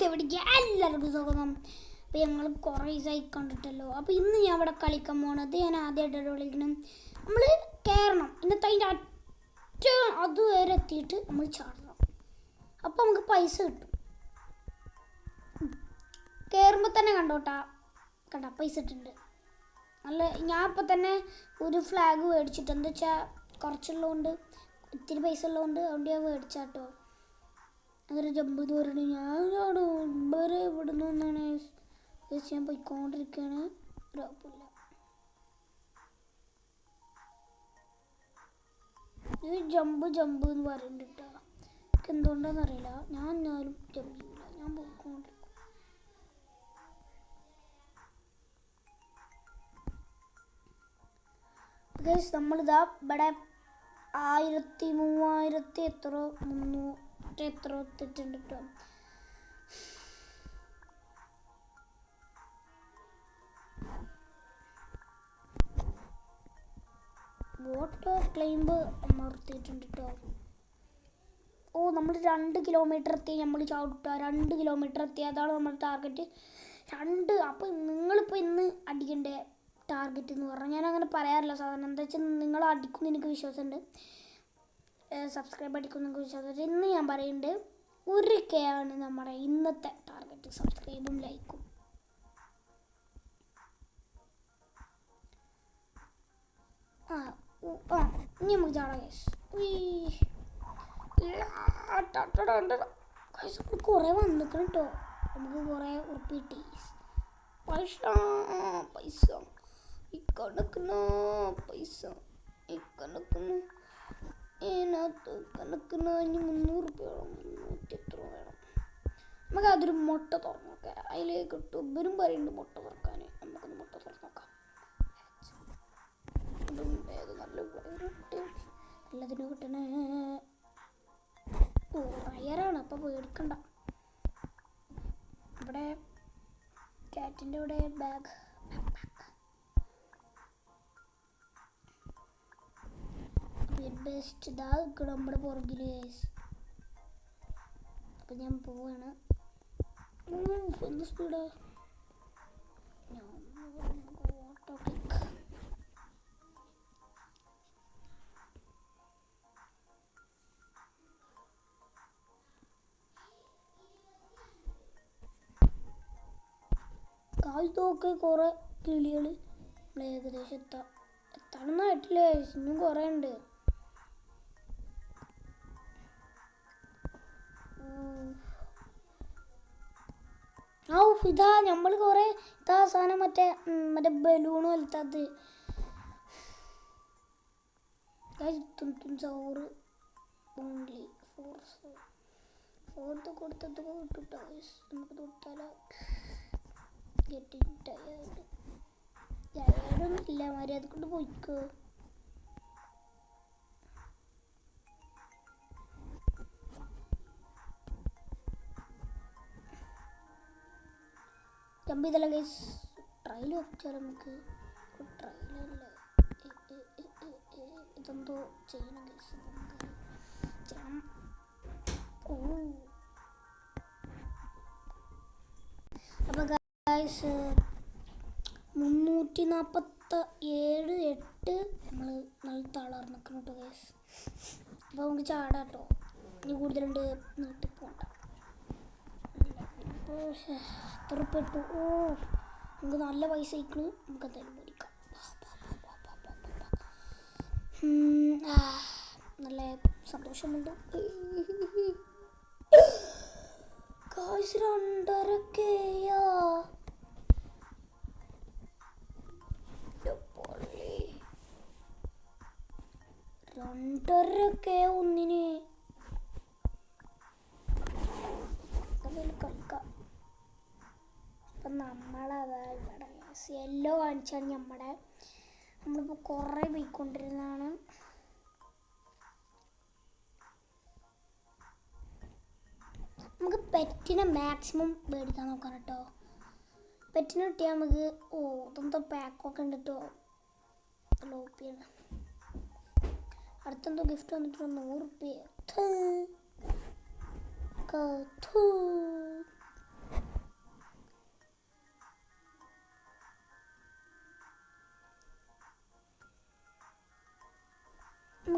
പുതിയ വീഡിയോക്ക് എല്ലാവർക്കും സ്വാഗതം. അപ്പോൾ ഞങ്ങൾ കുറേ ദിവസമായി കണ്ടിട്ടല്ലോ. അപ്പോൾ ഇന്ന് ഞാൻ ഇവിടെ കളിക്കാൻ പോകണത് ഞാൻ ആദ്യമായിട്ട് വിളിക്കണം. നമ്മൾ കയറണം, ഇന്നത്തെ അതിൻ്റെ അതുവരെ എത്തിയിട്ട് നമ്മൾ ചാടണം. അപ്പോൾ നമുക്ക് പൈസ കിട്ടും. കയറുമ്പോൾ തന്നെ കണ്ട പൈസ ഇട്ടുണ്ട്. നല്ല ഞാൻ ഇപ്പം തന്നെ ഒരു ഫ്ലാഗ് മേടിച്ചിട്ട്, എന്താ വെച്ചാൽ കുറച്ചുള്ളതുകൊണ്ട് ഇത്തിരി പൈസ ഉള്ളതുകൊണ്ട് അതുകൊണ്ട് ഞാൻ മേടിച്ചാട്ടോ. അങ്ങനെ ജമ്പ് എന്ന് പറയുന്നത് ഞാനാണ് ഒമ്പത് ഇവിടെ നിന്നാണ് ഞാൻ പോയിക്കൊണ്ടിരിക്കുകയാണ്. കുഴപ്പമില്ല. ഇത് ജമ്പ് എന്ന് പറയുന്നുണ്ട് കേട്ടോ. എനിക്ക് എന്തുകൊണ്ടാണെന്ന് അറിയില്ല. ഞാൻ എന്നാലും ജമ്പ് ചെയ്യില്ല, ഞാൻ പോയിക്കൊണ്ടിരിക്കും. നമ്മളിതാ ഇവിടെ 1300 എത്ര എത്തിയിട്ടുണ്ട് കേട്ടോ. വാട്ടർ ക്ലൈംബ് അമർത്തിയിട്ടുണ്ട് കേട്ടോ. ഓ, നമ്മൾ 2 കിലോമീറ്റർ എത്തി. നമ്മൾ ചവിട്ടുക 2 കിലോമീറ്റർ എത്തി. അതാണ് നമ്മുടെ ടാർഗറ്റ് 2. അപ്പോൾ നിങ്ങളിപ്പോൾ ഇന്ന് അടിക്കേണ്ട ടാർഗറ്റ് എന്ന് പറഞ്ഞാൽ ഞാൻ അങ്ങനെ പറയാറില്ല സാധാരണ. എന്താ വെച്ചാൽ നിങ്ങൾ അടിക്കുമെന്ന് എനിക്ക് വിശ്വാസമുണ്ട്, സബ്സ്ക്രൈബ് അടിക്കുമെന്ന് എനിക്ക് വിശ്വാസമുണ്ട്. ഇന്ന് ഞാൻ പറയുന്നുണ്ട് 1K ആണ് നമ്മുടെ ഇന്നത്തെ ടാർഗറ്റ്, സബ്സ്ക്രൈബും ലൈക്കും. ഇനി നമുക്ക് ചാടാം. കുറേ വന്നിക്കണം കേട്ടോ. നമുക്ക് കുറേ ഉറുപ്പ് കിട്ടി. പൈസ ഇക്കണക്കിന് ഇതിനകത്ത് കണക്കിന് 300 രൂപ വേണം, 300 എത്ര വേണം. നമുക്ക് അതൊരു മുട്ട തുറന്നു നോക്കാം. അതിലേക്ക് ഇട്ടു ഇവരും പറയുന്നുണ്ട് മുട്ട തുറക്കാൻ. നമുക്കൊന്ന് മുട്ട തുറന്നു നോക്കാം. നല്ല എല്ലാത്തിനും കിട്ടണ റയറാണ്, അപ്പം പേടിക്കണ്ട. ഇവിടെ കാറ്റിൻ്റെ ഇവിടെ ബാഗ് ബെസ്റ്റ് ഇതാ നമ്മുടെ പുറകിൽ. അപ്പം ഞാൻ പോവാണ്. എന്ത് സ്പീഡ്! Auto click. കാലത്തൊക്കെ കുറേ കിളികൾ ഏകദേശം എത്താണെന്നായിട്ടില്ലേ. ഇന്നും കുറേ ഉണ്ട്. ഇതാ നമ്മൾ കുറേ ഇതാ സാധനം മറ്റേ ബലൂൺ പോലത്തെ അത് 94 ഓൺലി 4 കൊടുത്തത് കിട്ടുട്ടോ. നമുക്ക് തൊട്ടാലോ. ടയർഡൊന്നും ഇല്ല, മര്യാദ കൊണ്ട് പോയിക്കോ. Jump ചെയ്തല്ല guys. ട്രയൽ വെച്ചാൽ നമുക്ക് ട്രയലല്ല, ഇതെന്തോ ചെയ്യണം ഗൈസ്. ചെയ്യണം. അപ്പോൾ ഗൈസ് 347 8 നമ്മൾ നല്ല തളർന്ന് നിൽക്കണം കേട്ടോ ഗൈസ്. അപ്പോൾ നമുക്ക് ചാടാം കേട്ടോ. ഇനി കൂടുതലുണ്ട്, നീട്ടി പോകണ്ട. ഉറപ്പിട്ടു. നമുക്ക് നല്ല പൈസ അയക്കണ്. നമുക്ക് എന്തായാലും മേടിക്കാം. നല്ല സന്തോഷമുണ്ട്. കാശ് 2.5K. 2.5K ഒന്നിന് കളിക്കാം. അപ്പം നമ്മളതാ ഇവിടെ യെല്ലോ കാണിച്ചാണ് നമ്മളിപ്പോൾ കുറേ പോയിക്കൊണ്ടിരുന്നതാണ്. നമുക്ക് പെറ്റിനെ മാക്സിമം മേടിക്കാൻ നോക്കാം കേട്ടോ. പെറ്റിനെ കിട്ടിയാൽ നമുക്ക് ഇതെന്തോ പാക്കൊക്കെ ഉണ്ട് കേട്ടോ. ലോപ്പിയാണ്. അടുത്തെന്തോ ഗിഫ്റ്റ് വന്നിട്ട് 100 രൂപ.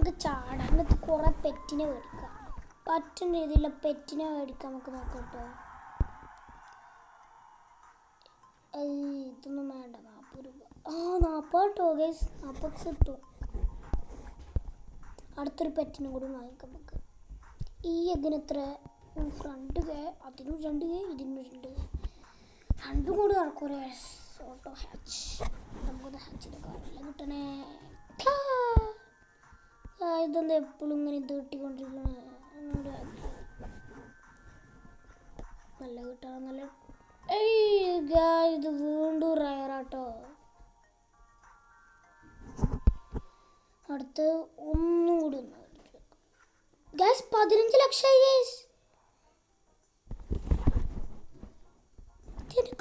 നമുക്ക് ചാടാം. എന്നിട്ട് കുറേ പെറ്റിനെ മേടിക്കാം. പറ്റുന്ന രീതിയിലുള്ള പെറ്റിനെ മേടിക്കാം. നമുക്ക് നോക്കാം കേട്ടോ. ഇതൊന്നും വേണ്ട. 40 രൂപ. 40 കേട്ടോ ഗൈസ്. 40 കിട്ടും. അടുത്തൊരു പെറ്റിനും കൂടി വാങ്ങിക്കാം നമുക്ക്. ഈ എഗ്ഗിന് എത്ര? 2K. അതിനും 2K, ഇതിനും 2K. രണ്ടും കൂടി നടക്കൂലേ? Auto hatch. നമുക്കൊന്ന് ഹാച്ചിൻ്റെ കാര്യം കിട്ടണേ. ഇതെന്താ എപ്പോഴും ഇങ്ങനെ ഇത് കിട്ടിക്കൊണ്ടിരിക്കണേ? നല്ല കിട്ടണം. നല്ല ഇത് വീണ്ടും റയറാട്ടോ. അടുത്ത് ഒന്നും കൂടി ഒന്ന് ഗ്യാസ് 15 ലക്ഷമായി ഗ്യാസ്.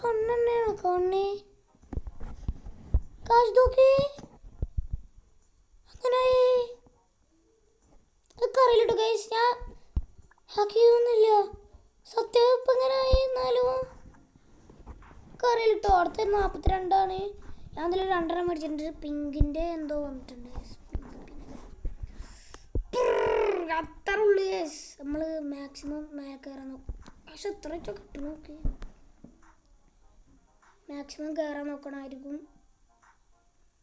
കണ്ണെണ്ണ കണ്ണേ കാശ് നോക്കി അങ്ങനായി. അതൊക്കെ അറിയില്ലട്ടോ ഗ്യാസ്. ഞാൻ ഹാക്കിയൊന്നുമില്ല സത്യം. ഇപ്പം എങ്ങനെയായി എന്നാലും അറിയില്ലട്ടോ. അടുത്ത 42 ഞാൻ അതിൽ 2 മേടിച്ചിട്ടുണ്ട്. പിങ്കിൻ്റെ എന്തോ വന്നിട്ടുണ്ട്. അത്ര ഉള്ളു ഗ്യാസ്. നമ്മൾ മാക്സിമം മേലെ കയറാൻ നോക്കും. പക്ഷെ എത്ര വെച്ചാൽ കിട്ടും നോക്കി. മാക്സിമം കയറാൻ നോക്കണമായിരിക്കും.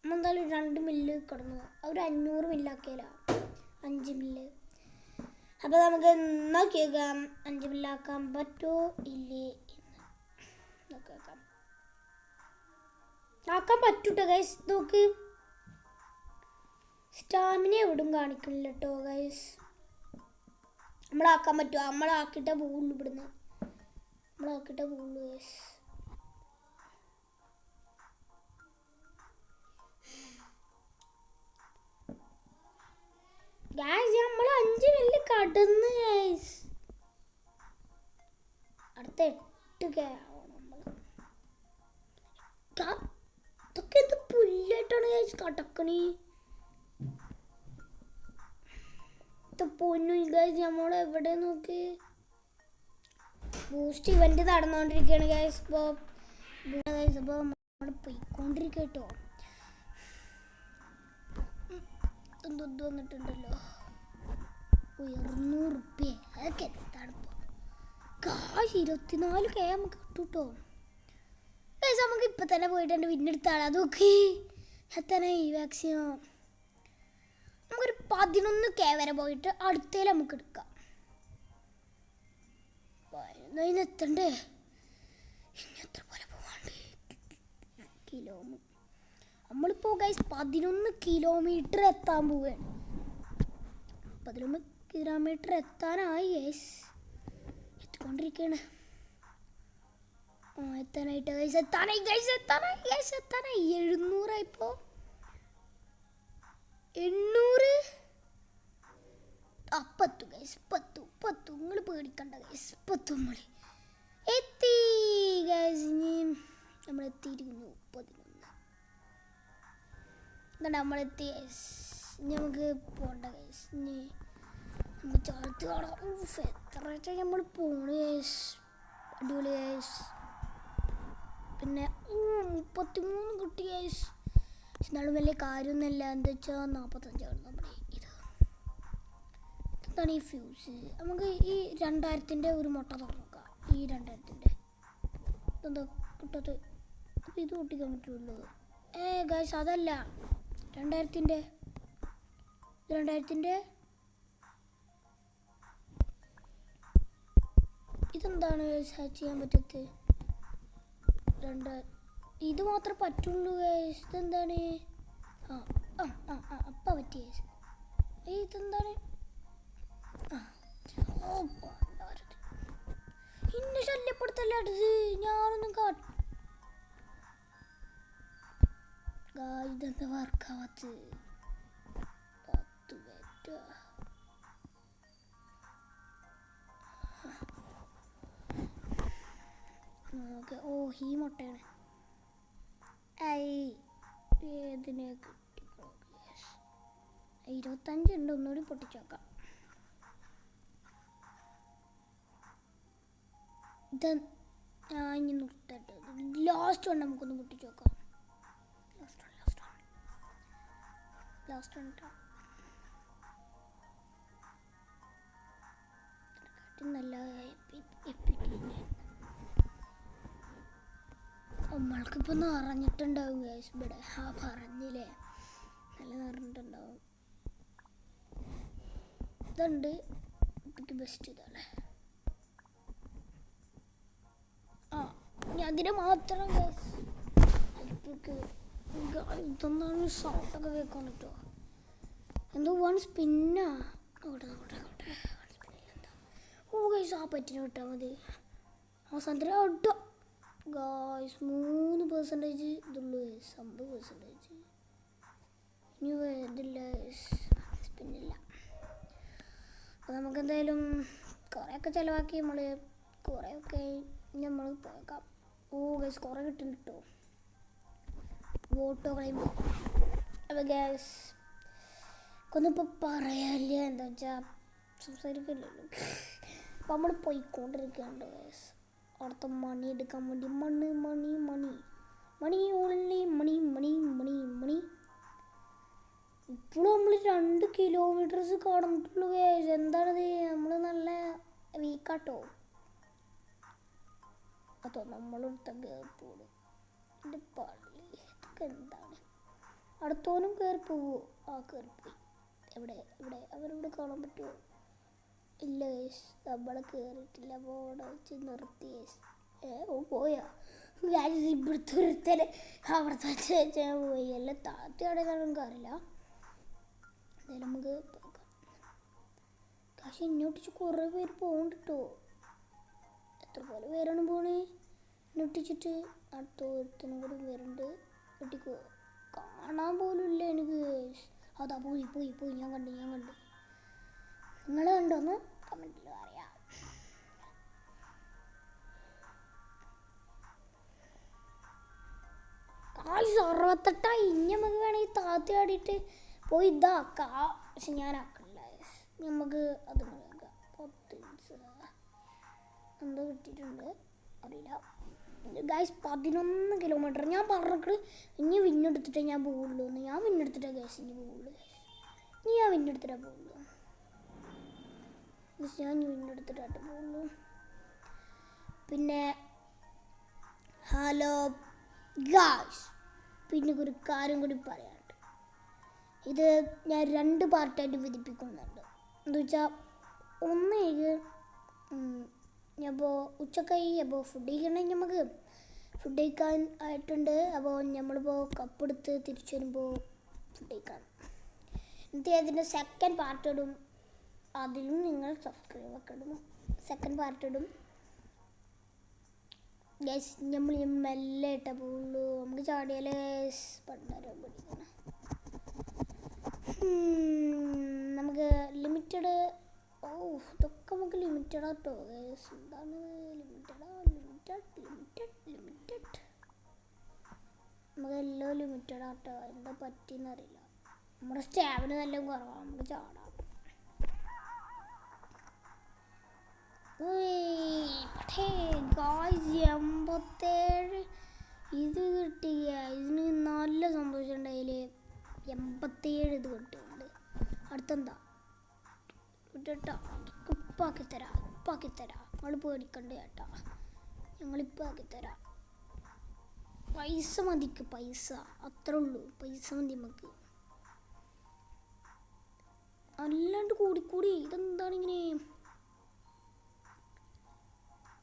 നമ്മൾ എന്തായാലും 2 മില്ല് കിടന്നു. ഒരു 500 മില്ലാക്കിയാല 5 മില്ല്. അപ്പോൾ നമുക്ക് നോക്കിയേക്കാം 5 മില്ലാക്കാൻ പറ്റുമോ ഇല്ലേ എന്ന് നോക്കാം. ആക്കാൻ പറ്റൂട്ടോ ഗൈസ്. നോക്ക് സ്റ്റാമിന എവിടും കാണിക്കണില്ല കേട്ടോ ഗൈസ്. നമ്മളാക്കാൻ പറ്റുമോ? നമ്മളാക്കിയിട്ടേ പോകുള്ളൂ ഇവിടുന്ന്. നമ്മളാക്കിയിട്ടേ പോകുള്ളൂ ഗൈസ്. ഗൈസ് നമ്മൾ 5 മില്ല് കടന്ന് ഗൈസ്. അടുത്ത 8K ആവണം നമ്മൾ. ഇതൊക്കെ എന്ത് പുല്ലായിട്ടാണ് ഗൈസ് കടക്കണി. പൊന്നു ഗൈസ്. നമ്മൾ എവിടെ നോക്കി ബൂസ്റ്റ് ഇവന്റ് നടന്നുകൊണ്ടിരിക്കുകയാണ് ഗൈസ്. അപ്പോൾ നമ്മൾ പോയിക്കൊണ്ടിരിക്കുക കേട്ടോ. എന്തൊന്ന് വന്നിട്ടുണ്ടല്ലോ. 200 റുപ്യ. അതൊക്കെ എന്താണിപ്പോൾ കാശ്. 24K നമുക്ക് കിട്ടും കേട്ടോ ഗൈസ്. നമുക്ക് ഇപ്പം തന്നെ പോയിട്ട് വിന്നെടുത്താണ്. അതൊക്കെ എത്ര ഈ മാക്സിമം നമുക്കൊരു 11K വരെ പോയിട്ട് അടുത്തേൽ നമുക്ക് എടുക്കാം. അതിന് എത്തണ്ടേ? ഇനി എത്ര പോലെ പോവാണ്ട് കിലോമീറ്റർ. നമ്മളിപ്പോൾ ഗൈസ് 11 കിലോമീറ്റർ എത്താൻ പോവുകയാണ്. 11 കിലോമീറ്റർ എത്താനായി ഗൈസ്. എത്തിക്കൊണ്ടിരിക്കുകയാണ്. എത്താനായിട്ട് ഗൈസ്. എത്താനായി ഗൈസ്. എത്താനായി 700 ആയിപ്പോൾ. 800. 10 ഗൈസ്. 10 നിങ്ങൾ പേടിക്കണ്ട ഗൈസ്. 10 നമ്മൾ എത്തി ഗൈസ്. ഇനി നമ്മൾ എത്തിയിരിക്കുന്നു 11. എന്നിട്ട് നമ്മളെത്തി ഗൈസ്. ഇനി നമുക്ക് പോകണ്ട ഗൈസ്. ഇനി നമുക്ക് ചേർത്ത് കാണാം. എത്ര വെച്ചാൽ നമ്മൾ പോണ് ഗൈസ്. അടിപൊളി ഗൈസ്. പിന്നെ 33 കിട്ടി ഗൈസ്. എന്നാലും വലിയ കാര്യമൊന്നുമില്ല. എന്താ വെച്ചാൽ 45 നമ്മുടെ ഇതാണ് ഈ ഫ്യൂസ്. നമുക്ക് ഈ 2000-ൻ്റെ ഒരു മുട്ട തുറക്കാം. ഈ 2000-ൻ്റെ ഇതെന്താ കിട്ടത്? അപ്പോൾ ഇത് പൊട്ടിക്കാൻ പറ്റുള്ളൂ. ഗൈസ് അതല്ല 2000-ൻ്റെ. 2000-ൻ്റെ ഇതെന്താണ് ഹാച്ച് ചെയ്യാൻ പറ്റത്ത്? ഇത് മാത്രമേ പറ്റുള്ളൂ ഗൈസ്. ഇതെന്താണ്? അപ്പം പറ്റിയ ഗൈസ്. ഇതെന്താണ്? ഇന്നെ ശല്യപ്പെടുത്തല്ലേ അടുത്ത്. ഞാനൊന്നും ഇതെന്താ വർക്കാവത്ത്? 10 പേറ്റ. ഈ മുട്ടയാണ്. ഏതിനെ കിട്ടിക്കോ. 25 ഉണ്ട്. ഒന്നുകൂടി പൊട്ടിച്ച് നോക്കാം. ഇത് ഇനി നിർത്തട്ടെ. ലാസ്റ്റ് വൺ നമുക്കൊന്ന് പൊട്ടിച്ച് നോക്കാം. ലാസ്റ്റ് വൺ കേട്ടോ. നല്ല നമ്മൾക്കിപ്പോൾ നിറഞ്ഞിട്ടുണ്ടാവും ഗൈസ്. ഇവിടെ പറഞ്ഞില്ലേ, നല്ല നിറഞ്ഞിട്ടുണ്ടാവും. ഇതുണ്ട് ഇപ്പിക്ക് ബെസ്റ്റ് ഇതാണ്. അതിന് മാത്രം ഗൈസ് ഇപ്പിക്ക് ഇതൊന്നാണ് സൗണ്ടൊക്കെ കേൾക്കാൻ പറ്റുമോ? എന്തോ വൺ സ്പിന്നാ. ഓ ഗൈസ് ആ പറ്റിന് വിട്ടാൽ മതി. അവസാനത്തിന് കേട്ടോ ഗൈസ് 3% ഇതുള്ളൂ ഗൈസ്. 50% ഇനി ഇതില്ല സ്പിന്നില്ല. അപ്പോൾ നമുക്കെന്തായാലും കുറേയൊക്കെ ചിലവാക്കി കുറേയൊക്കെ നമ്മൾ പോയേക്കാം. ഓ ഗൈസ് കുറേ കിട്ടുന്നുണ്ട് കേട്ടോ വോട്ടോ കളയുമ്പോൾ. അപ്പോൾ ഗൈസ് ഒന്നിപ്പോൾ പറയാനില്ല, എന്താ വെച്ചാൽ സംസാരിക്കില്ലല്ലോ. അപ്പോൾ നമ്മൾ പോയിക്കൊണ്ടിരിക്കുകയുണ്ട് ഗൈസ് അവിടുത്തെ മണി എടുക്കാൻ വേണ്ടി. മണി ഓൺലി മണി. ഇപ്പോഴും നമ്മൾ 2 കിലോമീറ്റേഴ്സ് കടന്നിട്ടുള്ളൂ ഗൈസ്. എന്താണത്, നമ്മൾ നല്ല വീക്കാട്ടോ. അതോ നമ്മളെടുത്ത കയറിപ്പോടും എൻ്റെ പള്ളി. ഇതൊക്കെ എന്താണ്, അടുത്തോനും കയറി പോവോ? ആ കയറിപ്പോയി. എവിടെ അവരിവിടെ കാണാൻ പറ്റുമോ? ഇല്ല ഗൈസ് നമ്മളെ കയറിയിട്ടില്ല. അപ്പോൾ അവിടെ വെച്ച് നിർത്തി ഗൈസ്. ഓ പോയാ ഗൈസ്. ഇവിടുത്തെ ഒരുത്തനെ അവിടുത്തെ വെച്ച് വെച്ചാൽ പോയി. എല്ലാം താത്തി അവിടെ നമുക്ക് അറിയില്ല. എന്തായാലും നമുക്ക് പോകാം. പക്ഷെ ഇന്നോട്ടിച്ച് കുറേ പേര് പോകുന്നുണ്ട് കേട്ടോ. എത്ര പോലെ പേരാണ് പോണേ ഇന്നൊട്ടിച്ചിട്ട്. അടുത്ത ഒരുത്തനും കൂടി വരുന്നുണ്ട്. ഒട്ടിക്കോ കാണാൻ പോലും ഇല്ല എനിക്ക് ഗൈസ്. അതാ പോയി ഞാൻ കണ്ടു. നിങ്ങൾ കണ്ടോന്ന് കമൻറ്റിൽ പറയാം. ഗൈസ് 68 ഇനി നമുക്ക് വേണമെങ്കിൽ താത്തി ആടിയിട്ട് പോയി ഇതാക്കാം. പക്ഷെ ഞാൻ ആക്കണില്ല ഗൈസ്. നമുക്ക് അത് നോക്കാം. 10 എന്തോ കിട്ടിയിട്ടുണ്ട് അറിയില്ല ഗൈസ്. 11 കിലോമീറ്റർ ഞാൻ പറഞ്ഞിട്ട് ഇനി വിന്നെടുത്തിട്ടേ ഞാൻ പോകുള്ളൂ. ഞാൻ വിന്നെടുത്തിട്ടാ ഗൈസ് ഇനി പോകുള്ളൂ. ഞാൻ വിന്നെടുത്തിട്ടാ പോകുള്ളൂ. പിന്നെ ഹലോ ഗൈസ്, പിന്നെ ഒരു കാര്യം കൂടി പറയാനുണ്ട്. ഇത് ഞാൻ 2 പാർട്ടായിട്ട് വിധിപ്പിക്കുന്നുണ്ട്. എന്താ വെച്ചാൽ ഒന്ന് അപ്പോൾ ഉച്ചക്കായി. അപ്പോൾ ഫുഡ് കഴിക്കണമെങ്കിൽ നമുക്ക് ഫുഡ് കഴിക്കാൻ ആയിട്ടുണ്ട്. അപ്പോൾ നമ്മളിപ്പോൾ കപ്പെടുത്ത് തിരിച്ചു വരുമ്പോൾ ഫുഡ് കഴിക്കാം. എന്നിട്ട് അതിൻ്റെ സെക്കൻഡ് പാർട്ട് ഇടും. അതിലും നിങ്ങൾ സബ്സ്ക്രൈബ് ഒക്കെ ഇടും. സെക്കൻഡ് പാർട്ട് ഇടും ഗൈസ്. നമ്മൾ മെല്ലെ ഇട്ട പോകുള്ളൂ. നമുക്ക് ചാടിയാലേ പണ്ടാരം പിടിക്കണം. നമുക്ക് ലിമിറ്റഡ്. ഓ ഇതൊക്കെ നമുക്ക് ലിമിറ്റഡ് ആട്ടോ ഗൈസ്. എന്താണ് ലിമിറ്റഡ് നമുക്ക് എല്ലാം ലിമിറ്റഡ് ആട്ടോ. എന്താ പറ്റിയെന്നറിയില്ല. നമ്മുടെ സ്റ്റാമിന നല്ല കുറവാണ്. നമുക്ക് ചാടാം. ഗായ്സ് 87 ഇത് കിട്ടിയ ഇതിന് നല്ല സന്തോഷം ഉണ്ടായില്ലേ. 87 ഇത് കിട്ടുന്നുണ്ട്. അടുത്തെന്താ കേട്ടോ, ഉപ്പാക്കി തരാം. നിങ്ങൾ പേടിക്കണ്ട ചേട്ടാ, ഞങ്ങളിപ്പോൾ ആക്കിത്തരാം. പൈസ മതിക്ക്, പൈസ അത്രേ ഉള്ളൂ. പൈസ മതി നമുക്ക്. അല്ലാണ്ട് കൂടിക്കൂടി ഇതെന്താണ് ഇങ്ങനെ.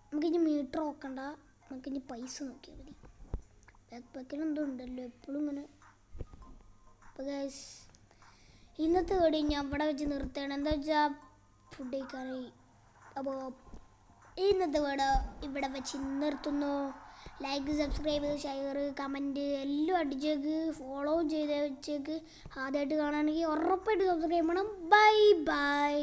നമുക്കിനി മീറ്റർ നോക്കണ്ട, നമുക്കിനി പൈസ നോക്കിയാൽ മതി. ബാക്ക് പാക്കിൽ എന്തോ ഉണ്ടല്ലോ എപ്പോഴും ഇങ്ങനെ. അപ്പോൾ ഗൈസ് ഇന്നത്തെ വീഡിയോ ഞാൻ ഇവിടെ വെച്ച് നിർത്തുകയാണ്. എന്താ വെച്ചാൽ ഫുഡ് കഴിക്കാനായി. അപ്പോൾ ഇന്നത്തെ വീഡിയോ ഇവിടെ വെച്ച് നിർത്തുന്നു. ലൈക്ക്, സബ്സ്ക്രൈബ്, ഷെയർ, കമൻറ്റ് എല്ലാം അടിച്ചേക്ക്. ഫോളോ ചെയ്ത് വെച്ചേക്ക്. ആദ്യമായിട്ട് കാണുകയാണെങ്കിൽ ഉറപ്പായിട്ട് സബ്സ്ക്രൈബ് ചെയ്യണം. Bye bye.